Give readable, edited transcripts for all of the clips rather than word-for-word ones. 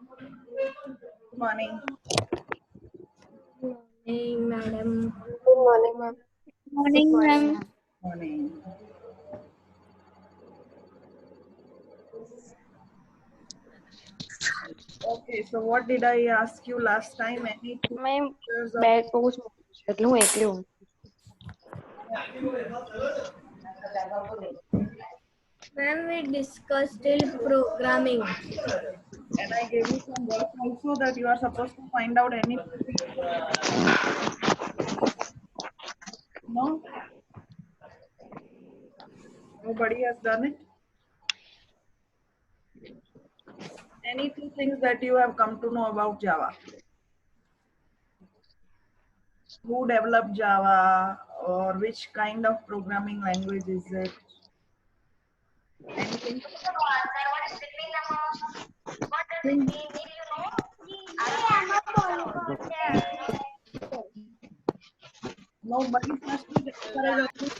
Good morning. Morning, madam. Good morning, ma'am. Morning, ma'am. Morning. Okay, so what did I ask you last time? Any two ma'am pictures of bag બહુ જ મોટું છે એટલે હું એકલી હું Ma'am, we discussed till programming. and I gave you some work also that you are supposed to find out any two pictures. No? Nobody has done it? Any two things that you have come to know about Java? Who developed Java or which kind of programming language is it? Anything? Nobody first is encouraged.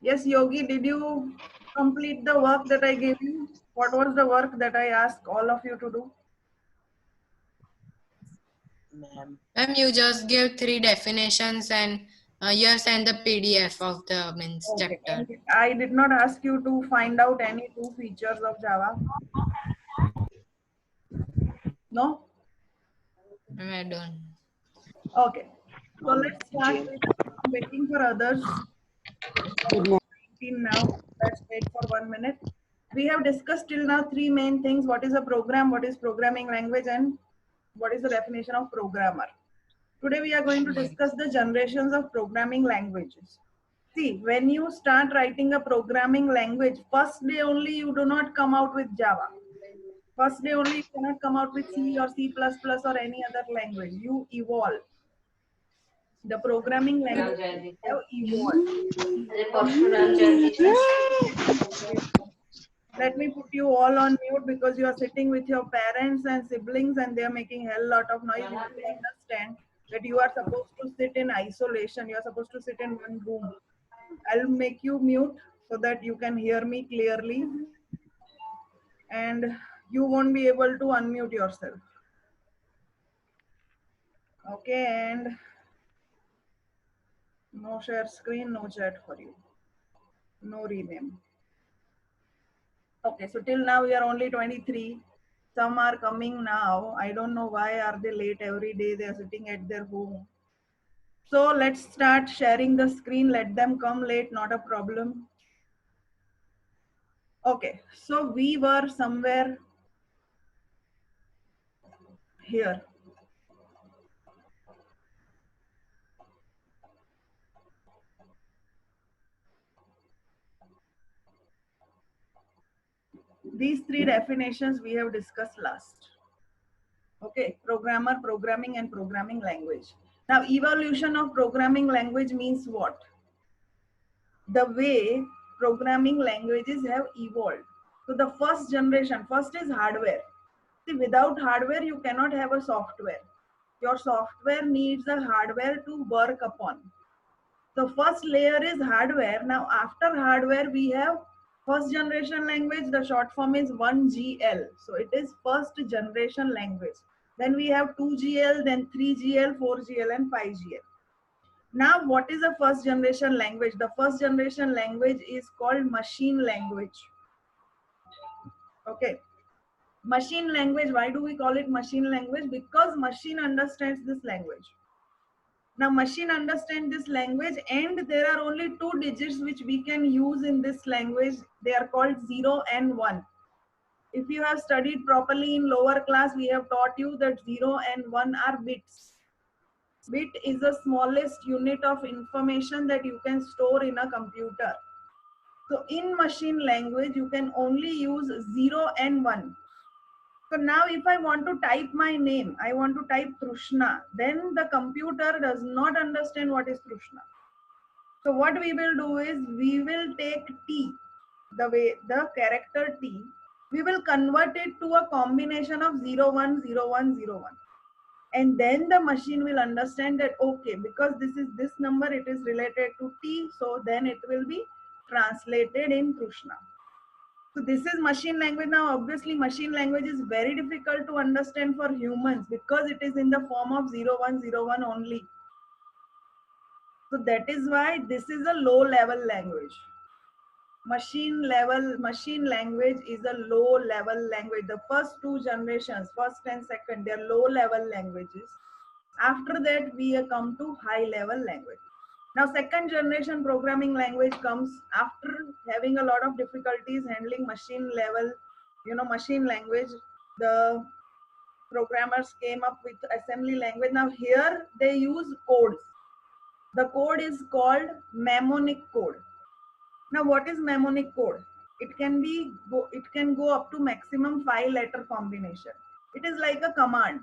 Yes, Yogi, did you complete the work that I gave you? What was the work that I asked all of you to do? Ma'am, you just give 3 definitions and you send the PDF of the means Okay. chapter. And I did not ask you to find out any two features of Java. No? I don't. Okay. So let's start with I'm waiting for others. Good morning. 19 now. Let's wait for 1 minute. We have discussed till now three main things. What is a program? What is programming language? And what is the definition of programmer? Today we are going to discuss the generations of programming languages. See, when you start writing a programming language, first day only you do not come out with Java. First day only you cannot come out with C or C++ or any other language. You evolve. The programming language have evolved. Let me put you all on mute because you are sitting with your parents and siblings and they are making hell lot of noise. You have to understand that you are supposed to sit in isolation. You are supposed to sit in one room. I'll make you mute so that you can hear me clearly and you won't be able to unmute yourself. Okay, and no share screen, no chat for you. No rename. Okay, so till now we are only 23. Some are coming now. I don't know why are they late every day. They are sitting at their home. So let's start sharing the screen. Let them come late, not a problem. Okay, so we were somewhere here. These three definitions we have discussed last. Okay, programmer, programming, and programming language. Now, evolution of programming language means what? The way programming languages have evolved. So the first generation, first is hardware. See, without hardware, you cannot have a software. Your software needs a hardware to work upon. So first layer is hardware. Now after hardware, we have first generation language. The short form is 1GL. So it is first generation language. Then we have 2GL, then 3GL, 4GL, and 5GL. Now, what is a first generation language? The first generation language is called machine language. Okay. Machine language, why do we call it machine language? Because machine understands this language. Now, machine understands this language and there are only two digits which we can use in this language. They are called 0 and 1. If you have studied properly in lower class, we have taught you that 0 and 1 are bits. Bit is the smallest unit of information that you can store in a computer. So in machine language, you can only use 0 and 1. So now if I want to type my name, I want to type Trishna, then the computer does not understand what is Trishna. So what we will do is we will take T, the character T, we will convert it to a combination of 0, 1, 0, 1, 0, 1. And then the machine will understand that, okay, because this is this number, it is related to T, so then it will be translated in Krishna. So this is machine language. Now obviously machine language is very difficult to understand for humans because it is in the form of 0101 only. So that is why this is a low level language. Machine language is a low level language. The first two generations, first and second, they are low level languages. After that we come to high level language. Now second generation programming language comes after having a lot of difficulties handling machine level, machine language. The programmers came up with assembly language. Now here they use codes. The code is called mnemonic code. Now what is mnemonic code? It can go up to maximum 5-letter combination. It is like a command.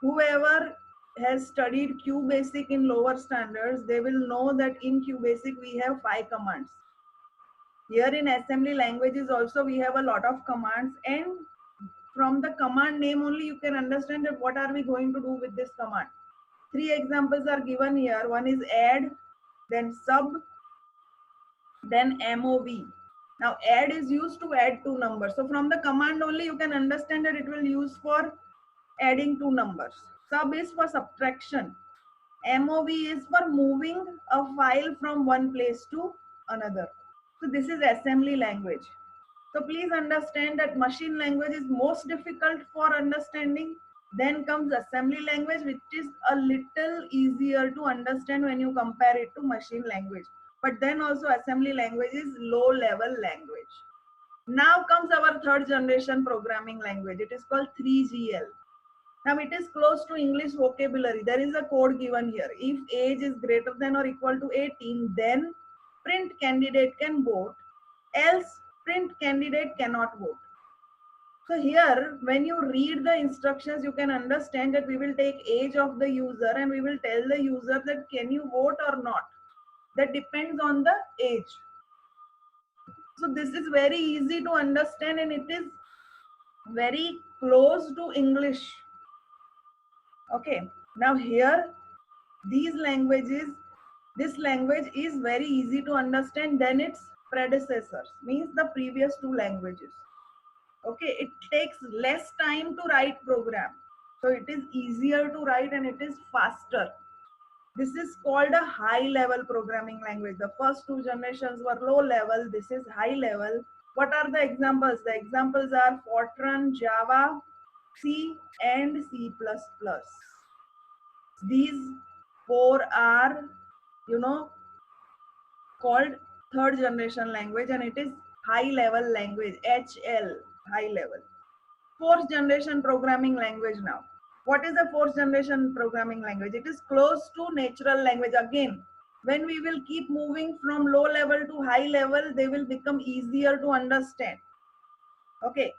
Whoever has studied QBasic in lower standards, they will know that in QBasic we have 5 commands. Here in assembly languages also we have a lot of commands, and from the command name only you can understand that what are we going to do with this command. 3 examples are given here. One is add, then sub, then MOV. Now add is used to add 2 numbers. So from the command only you can understand that it will use for adding 2 numbers. Sub is for subtraction. MOV is for moving a file from one place to another. So this is assembly language. So please understand that machine language is most difficult for understanding. Then comes assembly language, which is a little easier to understand when you compare it to machine language. But then also assembly language is low level language. Now comes our third generation programming language. It is called 3GL. Now it is close to English vocabulary. There is a code given here. If age is greater than or equal to 18, then print candidate can vote, else print candidate cannot vote. So here, when you read the instructions, you can understand that we will take age of the user and we will tell the user that can you vote or not. That depends on the age. So this is very easy to understand and it is very close to English. Okay, now here, this language is very easy to understand than its predecessors, means the previous 2 languages. Okay, it takes less time to write program. So it is easier to write and it is faster. This is called a high level programming language. The first 2 generations were low level. This is high level. What are the examples? The examples are Fortran, Java, C and C++. These 4 are, called third generation language and it is high level language, HL, high level. Fourth generation programming language now. What is a fourth generation programming language? It is close to natural language. Again, when we will keep moving from low level to high level, they will become easier to understand. Okay,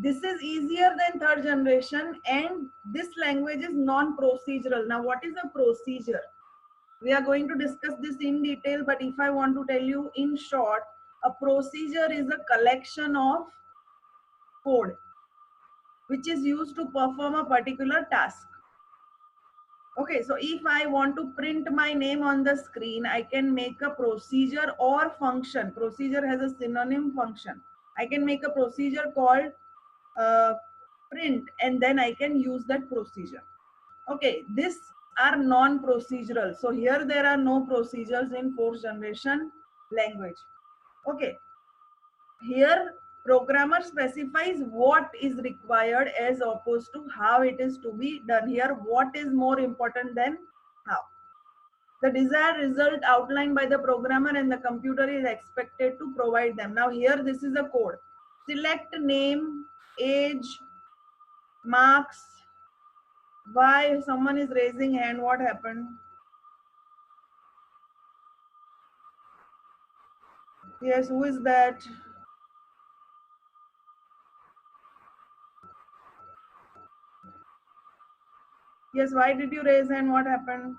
this is easier than third generation and this language is non-procedural. Now, what is a procedure? We are going to discuss this in detail, but if I want to tell you in short, a procedure is a collection of code which is used to perform a particular task. Okay, so if I want to print my name on the screen, I can make a procedure or function. Procedure has a synonym function. I can make a procedure called print and then I can use that procedure. Okay, these are non-procedural. So here there are no procedures in fourth generation language. Okay, here programmer specifies what is required as opposed to how it is to be done. Here what is more important than how. The desired result outlined by the programmer and the computer is expected to provide them. Now here this is a code. Select name, age, marks. Why someone is raising hand? What happened? Yes, who is that? Yes, why did you raise hand? What happened?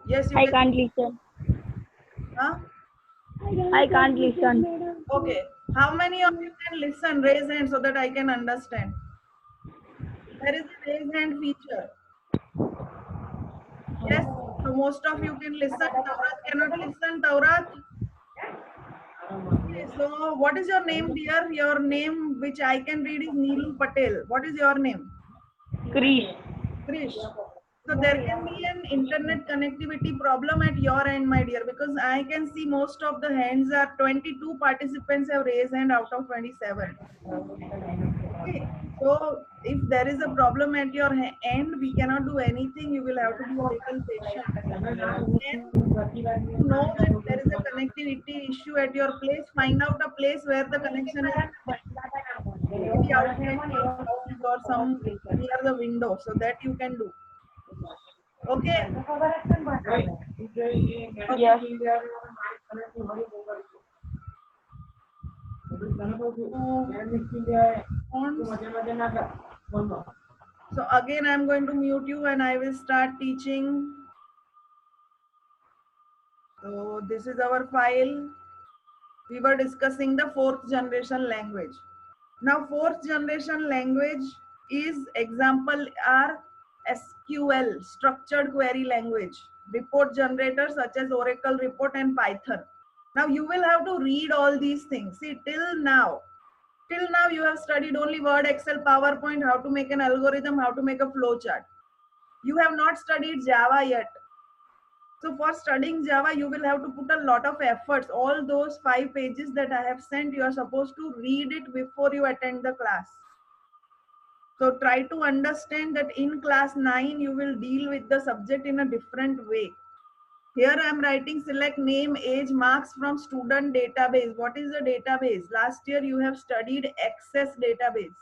Yes, you I can. can't listen. Huh? I can't listen. Okay. How many of you can listen? Raise hand so that I can understand. There is a raise hand feature. Yes. So most of you can listen. Taurat cannot listen. Taurat. Okay, so what is your name, dear? Your name, which I can read, is Neelu Patel. What is your name? Krish. Krish. So there can be an internet connectivity problem at your end, my dear, because I can see most of the hands are 22 participants have raised hand out of 27. Okay. So if there is a problem at your end, we cannot do anything. You will have to be a little patient. And to know that there is a connectivity issue at your place, find out a place where the connection is maybe outside your house or some near the window, so that you can do. Okay. Yes. So again, I'm going to mute you and I will start teaching. So this is our file. We were discussing the fourth generation language. Now fourth generation language is example are SQL, structured query language, report generators such as Oracle report and Python. Now you will have to read all these things. See, till now you have studied only Word, Excel, PowerPoint, how to make an algorithm, how to make a flow chart. You have not studied Java yet. So for studying Java, you will have to put a lot of efforts. All those 5 pages that I have sent, you are supposed to read it before you attend the class. So try to understand that in class 9, you will deal with the subject in a different way. Here I am writing select name, age, marks from student database. What is a database? Last year you have studied Access database.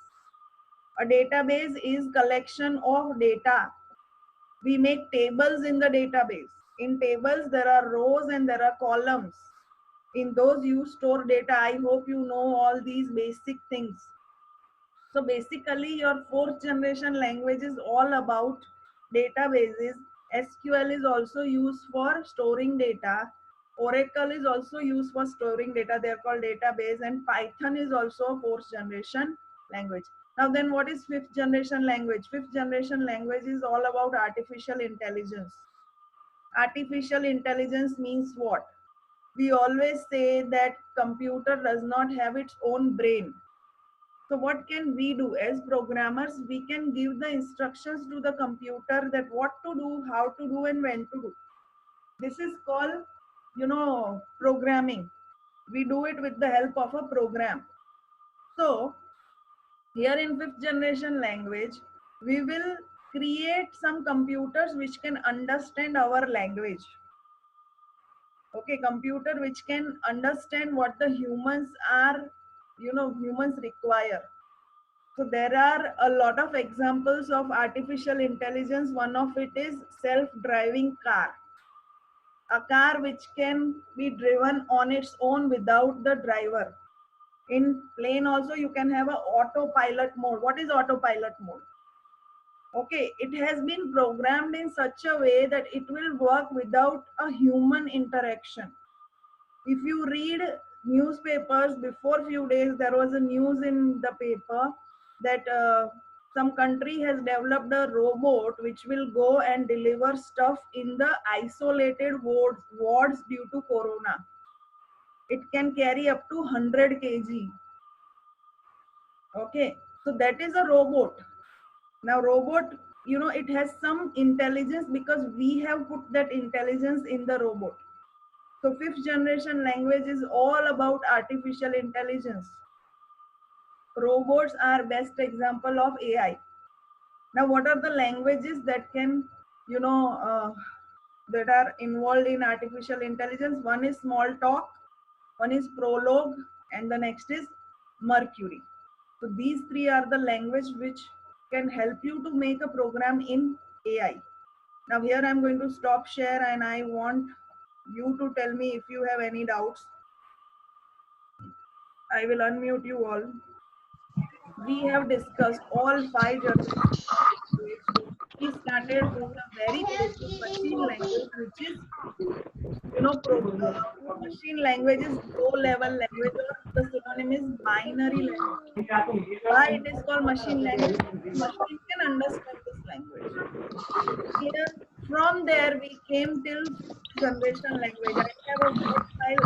A database is collection of data. We make tables in the database. In tables, there are rows and there are columns. In those you store data. I hope you know all these basic things. So basically your fourth generation language is all about databases. SQL is also used for storing data. Oracle is also used for storing data. They are called database, and Python is also fourth generation language. Now then, what is fifth generation language? Fifth generation language is all about artificial intelligence. Artificial intelligence means what? We always say that computer does not have its own brain. So what can we do as programmers? We can give the instructions to the computer that what to do, how to do, and when to do. This is called, programming. We do it with the help of a program. So here in fifth generation language, we will create some computers which can understand our language. Okay, computer which can understand what the humans require. So there are a lot of examples of artificial intelligence. One of it is self-driving car. A car which can be driven on its own without the driver. In plane also you can have a autopilot mode. What is autopilot mode? Okay, it has been programmed in such a way that it will work without a human interaction. If you read newspapers, before few days there was a news in the paper that some country has developed a robot which will go and deliver stuff in the isolated wards due to corona. It can carry up to 100 kg. Okay, so that is a robot. Now robot, it has some intelligence because we have put that intelligence in the robot. So fifth generation language is all about artificial intelligence. Robots are best example of AI. Now what are the languages that can, that are involved in artificial intelligence? One is Smalltalk, one is Prolog, and the next is Mercury. So these three are the language which can help you to make a program in AI. Now here I'm going to stop share and I want you to tell me if you have any doubts. I will unmute you all. We have discussed all 5 generations. We started from the very basic machine language, which is, machine language is low-level language, or the synonym is binary language. Why it is called machine language? Machine can understand this language. Here, From there, we came till generation language. I have a word file.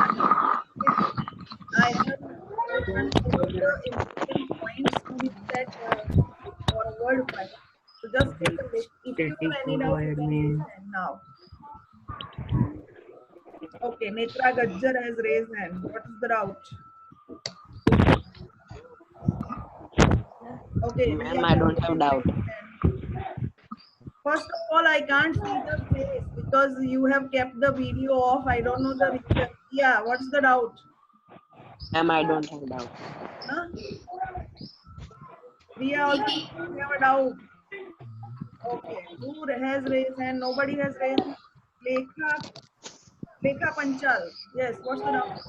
I have written all the important points to be set for a word file. So just take a look. If you have any doubt, you can raise hand now. Okay, Netra Gajjar has raised hand. What is the doubt? Okay, Ma'am, I don't have doubt. First of all, I can't see the face because you have kept the video off. I don't know the reason. Yeah, what's the doubt? Ma'am, I don't have doubt. Huh? Priya also doesn't have a doubt. Okay, who has raised hand? Nobody has raised. Lekha Panchal. Yes, what's the doubt?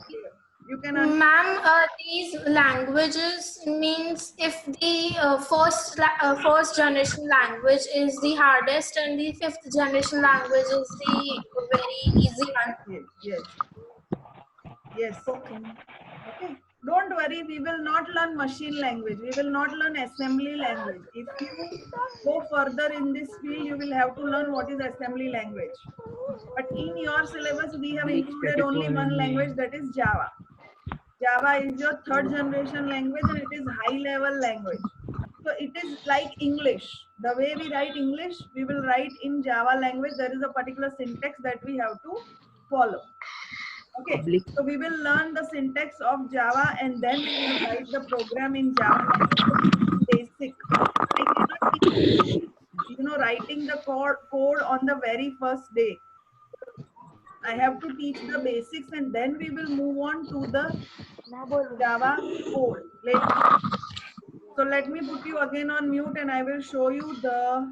You can answer. Ma'am, these languages means if the first generation language is the hardest and the fifth generation language is the very easy one. Yes. Yes. Okay. Don't worry, we will not learn machine language. We will not learn assembly language. If you go further in this field, you will have to learn what is assembly language. But in your syllabus, we have included only one language, that is Java. Java is your third generation language and it is high level language. So it is like English. The way we write English, we will write in Java language. There is a particular syntax that we have to follow. Okay, so we will learn the syntax of Java and then we will write the program in Java language. Basic. I cannot teach, writing the code on the very first day. I have to teach the basics and then we will move on to the Java code. So let me put you again on mute and I will show you the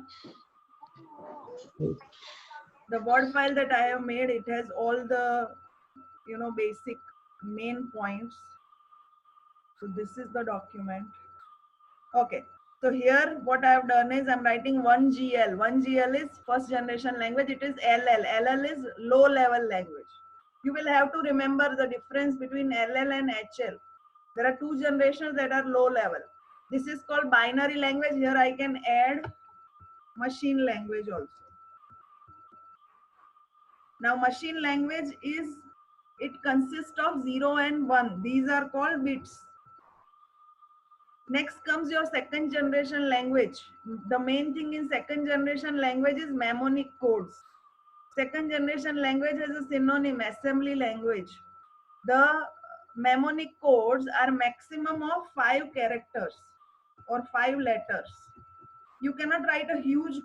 word file that I have made. It has all the basic main points. So this is the document. Okay. So here what I have done is I'm writing 1GL. 1GL is first generation language. It is LL. LL is low level language. You will have to remember the difference between LL and HL. There are two generations that are low level. This is called binary language. Here I can add machine language also. Now machine language it consists of 0 and 1. These are called bits. Next comes your second generation language. The main thing in second generation language is mnemonic codes. Second generation language has a synonym, assembly language. The mnemonic codes are maximum of 5 characters or 5 letters. You cannot write a huge,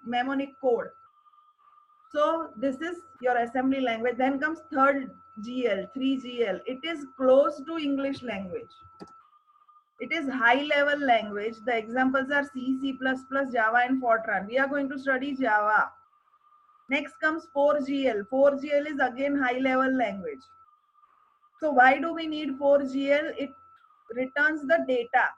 mnemonic code. So this is your assembly language. Then comes third GL, 3GL. It is close to English language. It is high level language. The examples are C, C++, Java and Fortran. We are going to study Java. Next comes 4GL. 4GL is again high level language. So why do we need 4GL? It returns the data.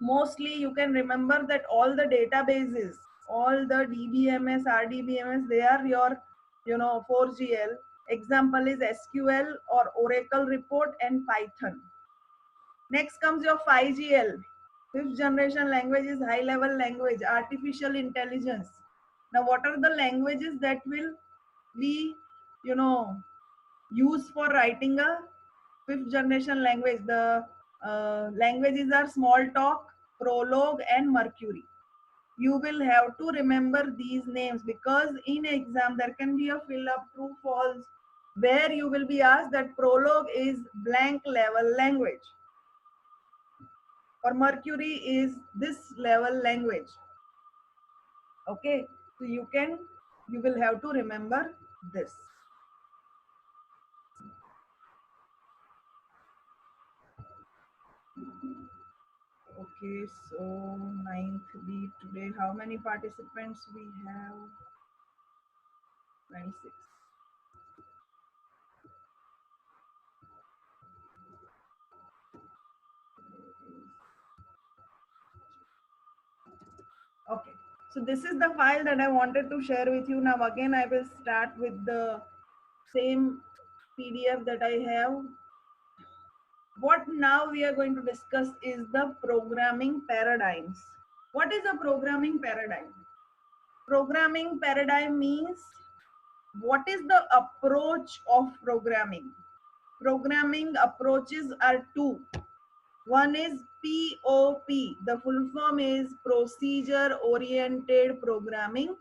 Mostly you can remember that all the databases, all the DBMS, RDBMS, they are your 4GL. Example is SQL or Oracle report and Python. Next comes your 5GL. Fifth generation language is high level language, artificial intelligence. Now what are the languages that will be used for writing a fifth generation language? The languages are Smalltalk, Prolog and Mercury. You will have to remember these names because in exam there can be a fill up true false where you will be asked that Prolog is blank level language or Mercury is this level language. Okay, so you will have to remember this. Okay, so 9th B today. How many participants we have? 96. Okay, so this is the file that I wanted to share with you. Now again, I will start with the same PDF that I have. What now we are going to discuss is the programming paradigms. What is a programming paradigm? Programming paradigm means what is the approach of programming. Programming approaches are two. One is POP. The full form is procedure oriented programming.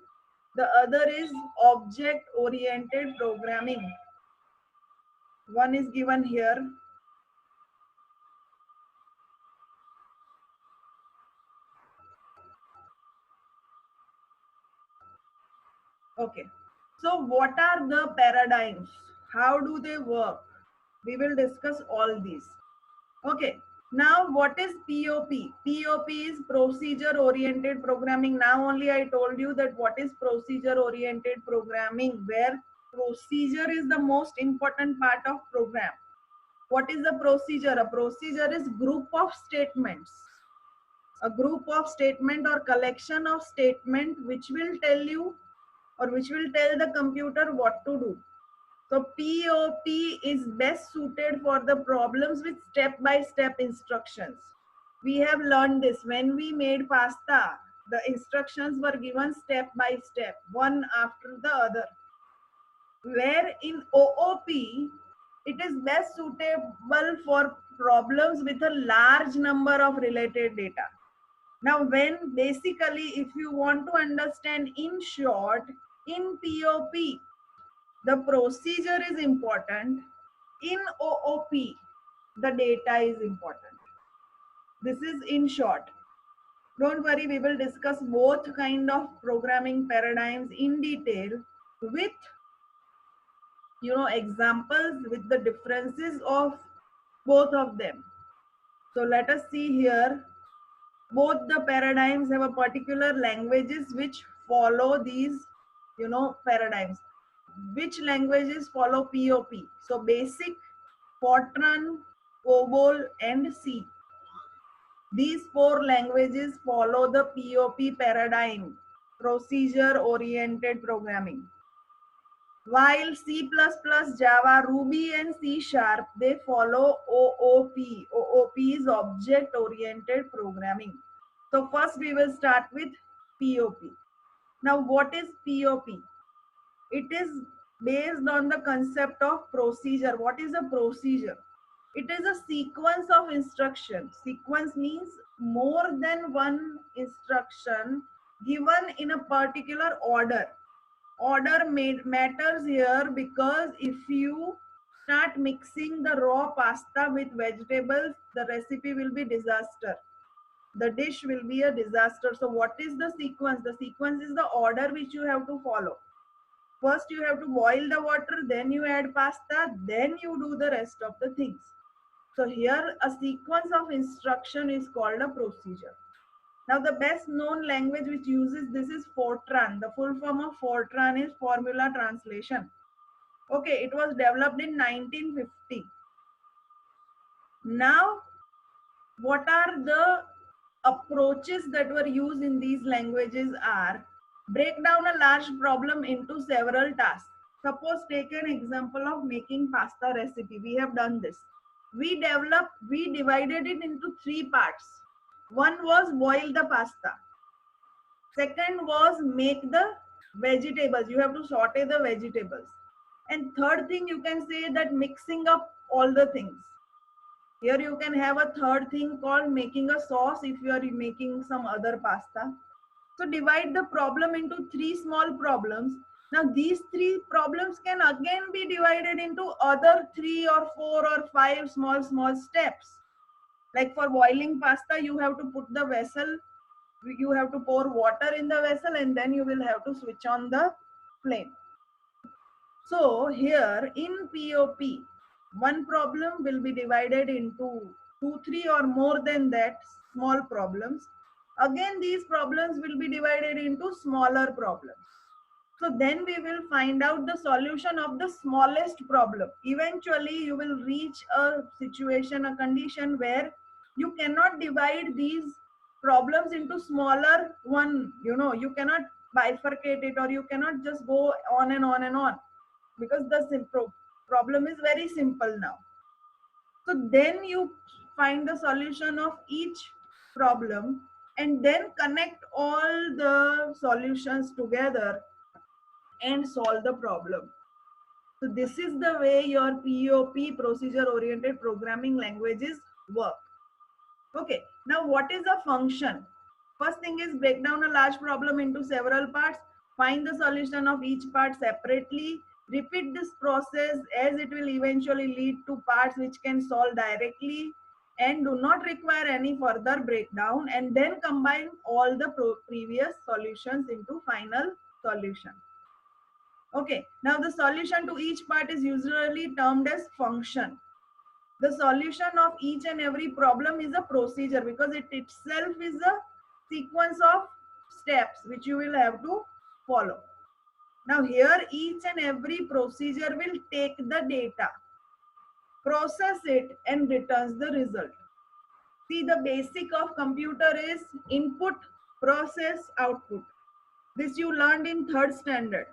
The other is object oriented programming. One is given here. Okay. So what are the paradigms? How do they work? We will discuss all these. Okay. Now what is POP? POP is procedure oriented programming. Now only I told you that what is procedure oriented programming, where procedure is the most important part of program. What is a procedure? A procedure is group of statements. A group of statement or collection of statement which will tell you or which will tell the computer what to do. So POP is best suited for the problems with step-by-step instructions. We have learned this when we made pasta. The instructions were given step by step, one after the other. Where in OOP, it is best suitable for problems with a large number of related data. Now, when basically, if you want to understand in short, in POP, the procedure is important. In OOP, the data is important. This is in short. Don't worry, we will discuss both kind of programming paradigms in detail with examples with the differences of both of them. So let us see here. Both the paradigms have a particular languages which follow these paradigms. Which languages follow POP? So BASIC, Fortran, COBOL and C. These four languages follow the POP paradigm, procedure oriented programming. While C++, Java, Ruby and C#, they follow OOP. OOP is object oriented programming. So first we will start with POP. Now what is POP? It is based on the concept of procedure. What is a procedure? It is a sequence of instructions. Sequence means more than one instruction given in a particular order. Order matters here because if you start mixing the raw pasta with vegetables, the recipe will be disaster. The dish will be a disaster. So what is the sequence? The sequence is the order which you have to follow. First you have to boil the water, then you add pasta, then you do the rest of the things. So here a sequence of instruction is called a procedure. Now the best known language which uses this is Fortran. The full form of Fortran is formula translation. Okay, it was developed in 1950. Now, what are the approaches that were used in these languages are break down a large problem into several tasks. Suppose take an example of making pasta recipe. We have done this. We divided it into three parts. One was boil the pasta. Second was make the vegetables. You have to saute the vegetables. And third thing you can say that mixing up all the things. Here you can have a third thing called making a sauce if you are making some other pasta. So divide the problem into three small problems. Now these three problems can again be divided into other 3 or 4 or 5 small steps. Like for boiling pasta, you have to put the vessel, you have to pour water in the vessel and then you will have to switch on the flame. So here in POP, one problem will be divided into 2, 3 or more than that small problems. Again, these problems will be divided into smaller problems. So then we will find out the solution of the smallest problem. Eventually, you will reach a situation, a condition where you cannot divide these problems into smaller one. You cannot bifurcate it or you cannot just go on and on and on because the problem is very simple now. So then you find the solution of each problem and then connect all the solutions together and solve the problem. So this is the way your POP, procedure oriented programming languages work. Okay, now what is a function? First thing is break down a large problem into several parts, find the solution of each part separately, repeat this process as it will eventually lead to parts which can solve directly and do not require any further breakdown, and then combine all the previous solutions into final solution. Okay, now the solution to each part is usually termed as function. The solution of each and every problem is a procedure because it itself is a sequence of steps which you will have to follow. Now here each and every procedure will take the data, process it and returns the result. See, the basic of computer is input, process, output. This you learned in 3rd standard.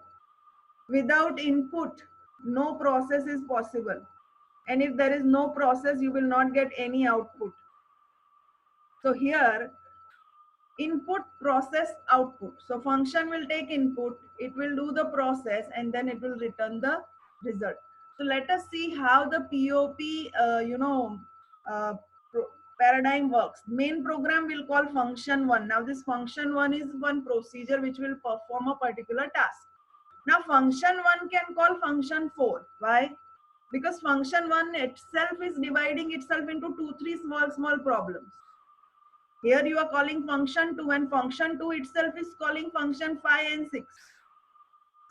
Without input, no process is possible. And if there is no process, you will not get any output. So here, input, process, output. So function will take input, it will do the process, and then it will return the result. So let us see how the POP, paradigm works. Main program will call function 1. Now this function 1 is one procedure which will perform a particular task. Now function 1 can call function 4. Why? Because function 1 itself is dividing itself into 2-3 small problems. Here you are calling function 2 and function 2 itself is calling function 5 and 6.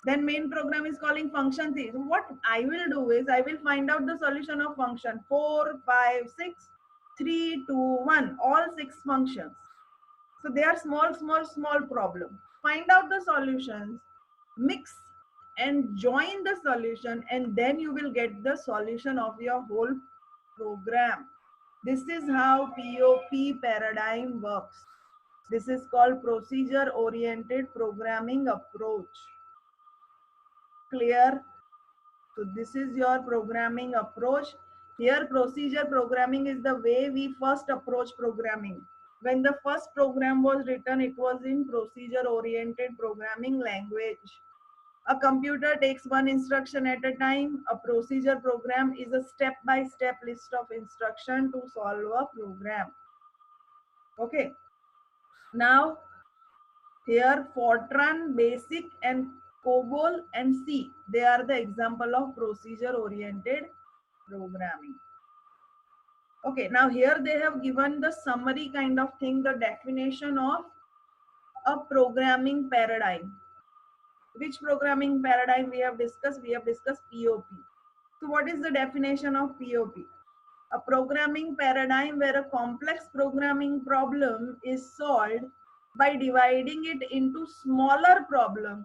Then main program is calling function 3. So what I will do is I will find out the solution of function 4, 5, 6, 3, 2, 1, all 6 functions. So they are small problems. Find out the solutions, mix and join the solution, and then you will get the solution of your whole program. This is how POP paradigm works. This is called procedure oriented programming approach. Clear? So this is your programming approach. Here procedure programming is the way we first approach programming. When the first program was written, it was in procedure oriented programming language. A computer takes one instruction at a time. A procedure program is a step-by-step list of instructions to solve a program. Okay. Now, here Fortran, Basic and COBOL and C, they are the example of procedure-oriented programming. Okay, now here they have given the summary kind of thing, the definition of a programming paradigm. Which programming paradigm we have discussed? We have discussed POP. So what is the definition of POP? A programming paradigm where a complex programming problem is solved by dividing it into smaller problems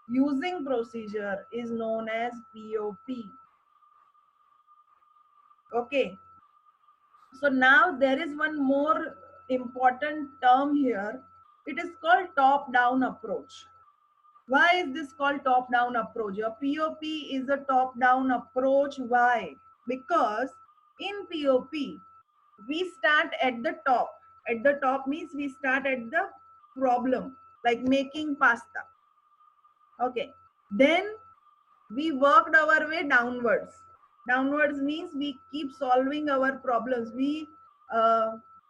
using procedure is known as POP. Okay. So now there is one more important term here. It is called top-down approach. Why is this called top-down approach? Your POP is a top-down approach. Why? Because in POP, we start at the top. At the top means we start at the problem, like making pasta. Okay. Then we worked our way downwards. Downwards means we keep solving our problems. We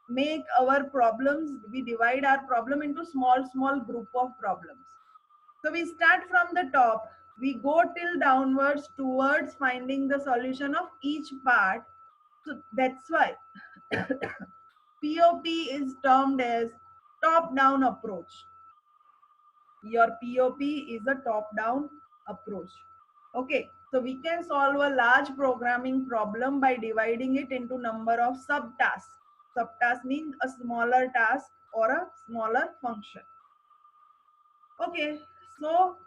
make our problems, we divide our problem into small group of problems. So we start from the top, we go till downwards towards finding the solution of each part. So that's why POP is termed as top-down approach. Your POP is a top-down approach. Okay, so we can solve a large programming problem by dividing it into number of subtasks. Subtask means a smaller task or a smaller function. Okay, so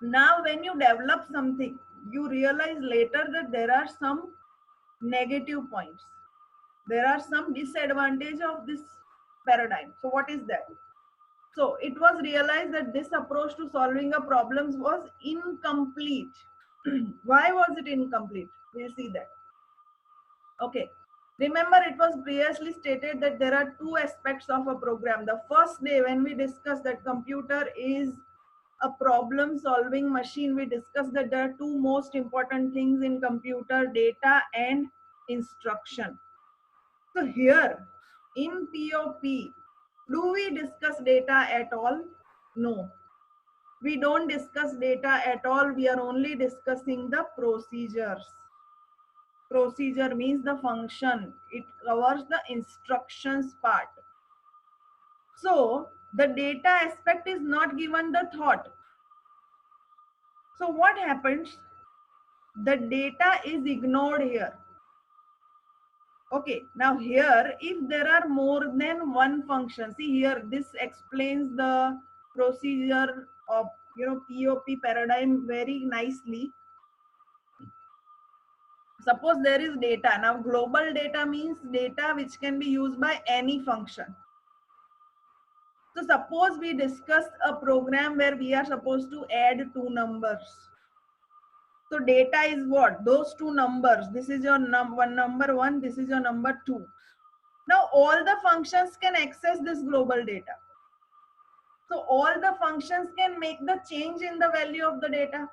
now when you develop something, you realize later that there are some negative points. There are some disadvantage of this paradigm. So what is that? So it was realized that this approach to solving a problem was incomplete. Why was it incomplete? We'll see that. Okay. Remember, it was previously stated that there are two aspects of a program. The first day when we discussed that computer is a problem solving machine, we discussed that there are two most important things in computer: data and instruction. So here in POP, do we discuss data at all? No, we don't discuss data at all. We are only discussing the procedures. Procedure means the function. It covers the instructions part. So the data aspect is not given the thought. So what happens? The data is ignored here. Okay, now here, if there are more than one function, see here, this explains the procedure of POP paradigm very nicely. Suppose there is data. Now global data means data which can be used by any function. So suppose we discussed a program where we are supposed to add two numbers. So data is what? Those two numbers. This is your number one, this is your number two. Now all the functions can access this global data. So all the functions can make the change in the value of the data.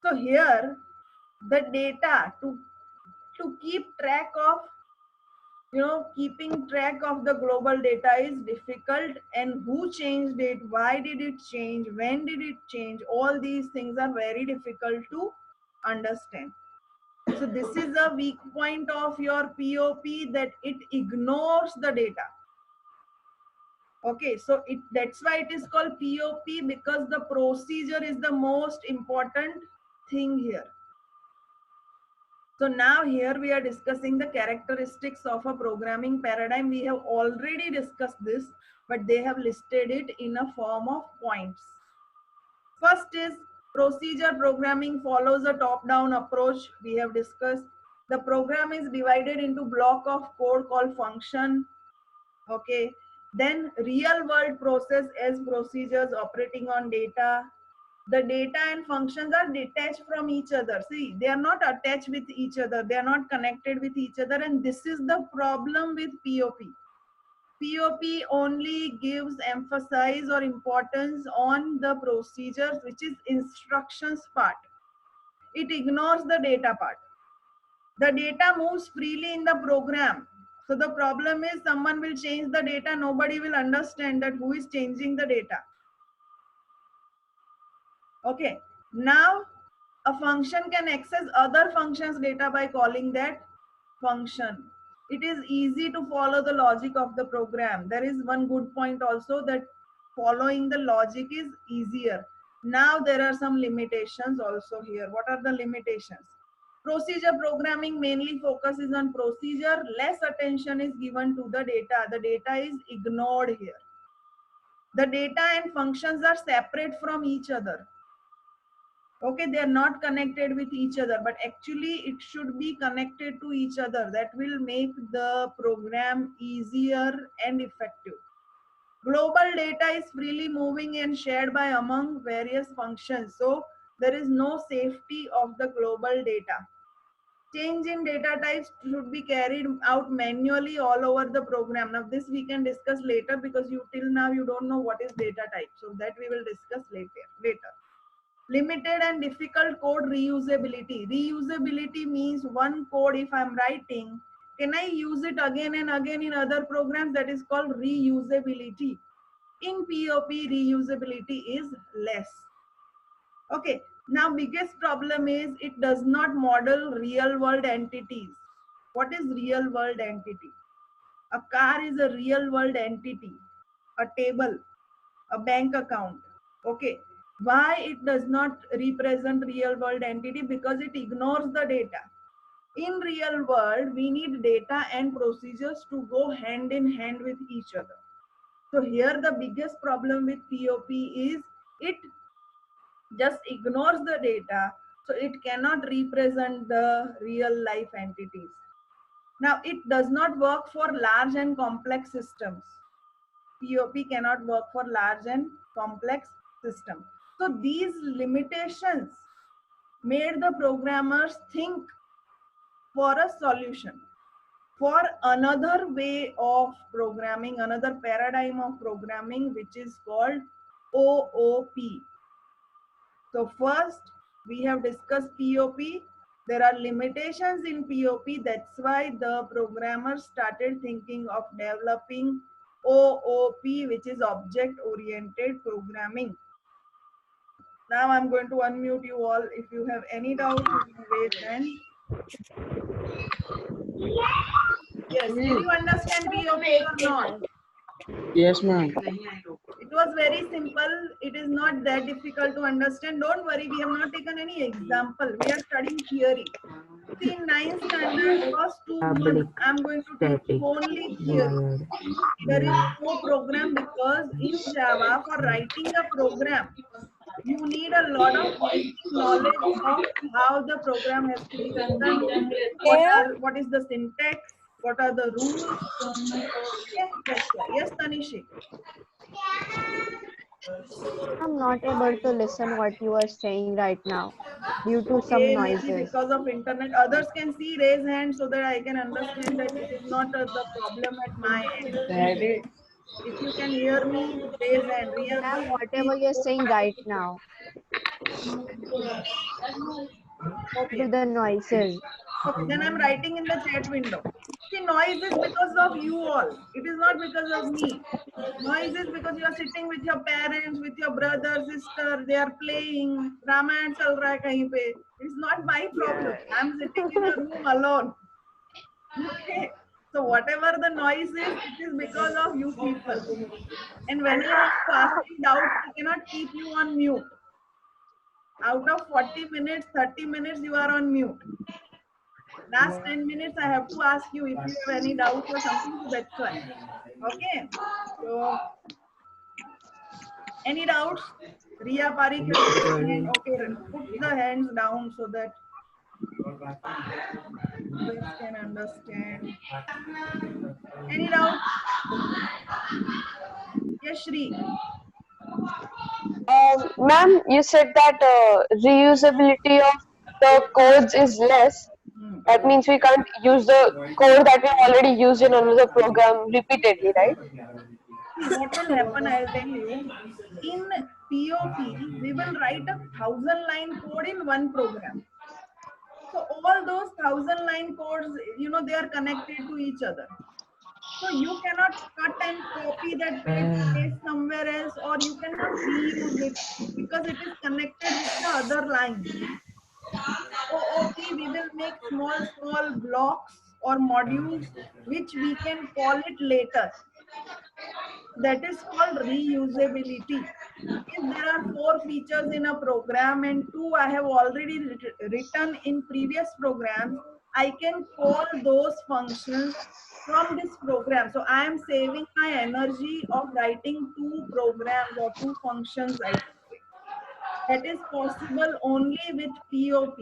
So here the data to keep track of keeping track of the global data is difficult, and who changed it, why did it change, when did it change, all these things are very difficult to understand. So this is a weak point of your POP, that it ignores the data. Okay, so that's why it is called POP, because the procedure is the most important thing here. So now here we are discussing the characteristics of a programming paradigm. We have already discussed this, but they have listed it in a form of points. First is procedure programming follows a top-down approach. We have discussed the program is divided into block of code called function. Okay, then real world process as procedures operating on data. The data and functions are detached from each other. See, they are not attached with each other. They are not connected with each other. And this is the problem with POP. POP only gives emphasis or importance on the procedures, which is instructions part. It ignores the data part. The data moves freely in the program. So the problem is someone will change the data. Nobody will understand that who is changing the data. Okay, now a function can access other functions data by calling that function. It is easy to follow the logic of the program. There is one good point also, that following the logic is easier. Now there are some limitations also here. What are the limitations? Procedure programming mainly focuses on procedure. Less attention is given to the data. The data is ignored here. The data and functions are separate from each other. Okay, they are not connected with each other, but actually it should be connected to each other. That will make the program easier and effective. Global data is freely moving and shared by among various functions. So there is no safety of the global data. Change in data types should be carried out manually all over the program. Now this we can discuss later, because till now you don't know what is data type. So that we will discuss later. Limited and difficult code reusability. Reusability means one code, if I'm writing, can I use it again and again in other programs? That is called reusability. In POP, reusability is less. Okay, now biggest problem is it does not model real world entities. What is real world entity? A car is a real world entity, a table, a bank account. Okay, why it does not represent real world entity? Because it ignores the data. In real world, we need data and procedures to go hand in hand with each other. So here the biggest problem with POP is it just ignores the data, so it cannot represent the real life entities. Now it does not work for large and complex systems. POP cannot work for large and complex systems. So these limitations made the programmers think for a solution. for another way of programming, another paradigm of programming, which is called OOP. So first, we have discussed POP. There are limitations in POP. That's why the programmers started thinking of developing OOP, which is object-oriented programming. Now I'm going to unmute you all. If you have any doubt, you can raise hand. Yes, did you understand POP or not? Yes, ma'am. It was very simple. It is not that difficult to understand. Don't worry, we have not taken any example. We are studying theory. See, in 9th standard, first 2 months, I'm going to teach you only theory. There is no program because in Java, for writing a program, you need a lot of basic knowledge of how the program has to be written, what is the syntax, what are the rules. Okay, that's why. Yes, Tanishi. I'm not able to listen what you are saying right now due to some Okay, maybe noises. because of internet. Others can see raise hand so that I can understand that it is not the problem at my end. If you can hear me, raise hand. Riya, Ma'am, please. whatever you're saying right now, Okay. due to the noises. Okay, then I'm writing in the chat window. See, noise is because of you all. It is not because of me. Noise is because you are sitting with your parents, with your brother, sister. They are playing. Ramayana chal raha hai kahin pe. It's not my problem. I'm sitting in a room alone. Okay. So whatever the noise is, it is because of you people. And whenever you ask me doubts, I cannot keep you on mute. Out of 40 minutes, 30 minutes, you are on mute. Last 10 minutes, I have to ask you if you have any doubts or something, so that's why. Okay. So, any doubts? Riya Parikh, okay, put the hands down so that others can understand. Any doubts? Yes, Shri. Ma'am, you said that reusability of the codes is less. Hmm. That means we can't use the code that we already used in another program repeatedly, right? See, what will happen, I'll tell you. In POP, we will write a 1,000-line code in one program. So all those 1,000-line codes, they are connected to each other. So you cannot cut and copy that page, paste somewhere else, or you cannot reuse it because it is connected with the other line. OOP, we will make small blocks or modules which we can call it later. That is called reusability. If there are 4 features in a program and 2 I have already written in previous programs, I can call those functions from this program. So I am saving my energy of writing 2 programs or 2 functions, I can say. That is possible only with POP.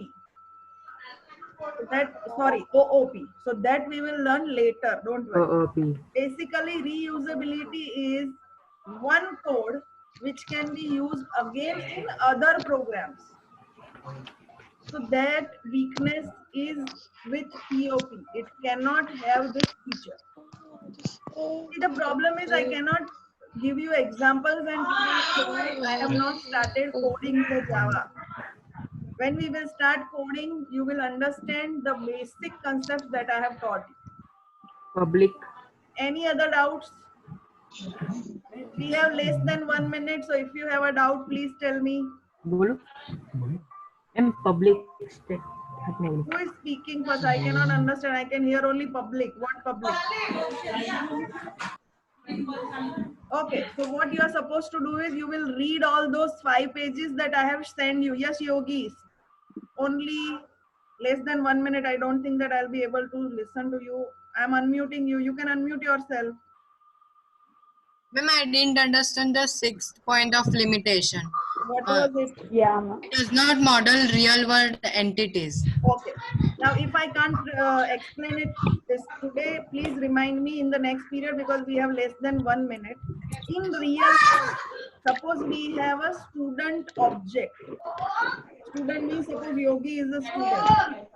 OOP. So that we will learn later, don't worry. OOP. Basically, reusability is one code which can be used again in other programs. So that weakness is with POP. It cannot have this feature. See, the problem is I cannot give you examples and I have not started coding the Java. When we will start coding, you will understand the basic concepts that I have taught you. Public. Any other doubts? We have less than 1 minute, so if you have a doubt, please tell me. Bolo. Public. Who is speaking first? I cannot understand. I can hear only public. What public? Okay, so what you are supposed to do is you will read all those 5 pages that I have sent you. Yes, yogis. Only less than 1 minute. I don't think that I'll be able to listen to you. I'm unmuting you. You can unmute yourself. Ma'am, I didn't understand the 6th point of limitation. What was it? Yeah, ma'am. It does not model real world entities. Okay. Now, if I can't explain it this today, please remind me in the next period because we have less than 1 minute. In real, suppose we have a student object. Student means suppose Yogi is a student.